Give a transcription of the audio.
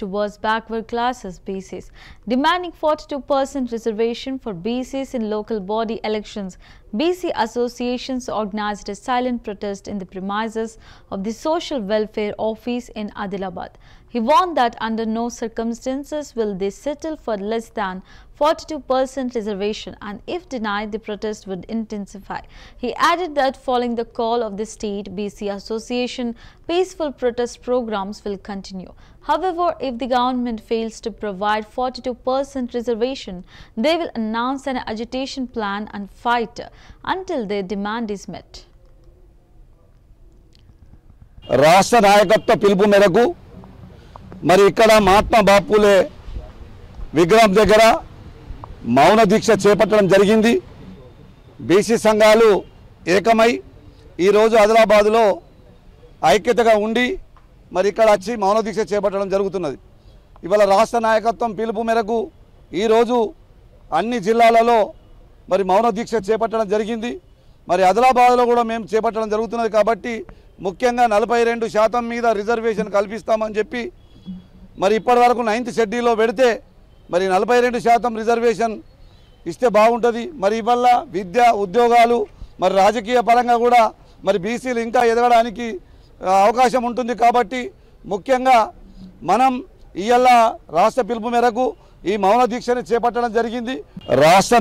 towards backward classes BCs, demanding 42% reservation for BCs in local body elections. BC associations organized a silent protest in the premises of the Social Welfare Office in Adilabad. He warned that under no circumstances will they settle for less than 42% reservation, and if denied, the protest would intensify. He added that following the call of the state, BC Association peaceful protest programs will continue. However, if the government fails to provide 42% reservation, they will announce an agitation plan and fight until their demand is met. రాష్ట్ర నాయకత్వ పిలుపు మేరకు మరి ఇక్కడ మహాత్మా బాపులే విగ్రహం దగ్గర మౌన దీక్ష చేపట్టడం జరిగింది. బీసీ సంఘాలు ఏకమై ఈరోజు ఆదిలాబాద్లో ఐక్యతగా ఉండి మరి ఇక్కడ వచ్చి మౌన దీక్ష చేపట్టడం జరుగుతున్నది. ఇవాళ రాష్ట్ర నాయకత్వం పిలుపు మేరకు ఈరోజు అన్ని జిల్లాలలో మరి మౌన దీక్ష చేపట్టడం జరిగింది. మరి ఆదిలాబాద్లో కూడా మేము చేపట్టడం జరుగుతున్నది. కాబట్టి ముఖ్యంగా 42% మీద రిజర్వేషన్ కల్పిస్తామని చెప్పి మరి ఇప్పటి వరకు 9th షెడ్యూల్లో పెడితే మరి 42% రిజర్వేషన్ ఇస్తే బాగుంటుంది. మరి ఇవల్ల విద్య ఉద్యోగాలు మరి రాజకీయ పరంగా కూడా మరి బీసీలు ఇంకా ఎదగడానికి అవకాశం ఉంటుంది. కాబట్టి ముఖ్యంగా మనం ఇవాళ రాష్ట్ర పిలుపు మేరకు ఈ మౌన దీక్షని చేపట్టడం జరిగింది. రాష్ట్ర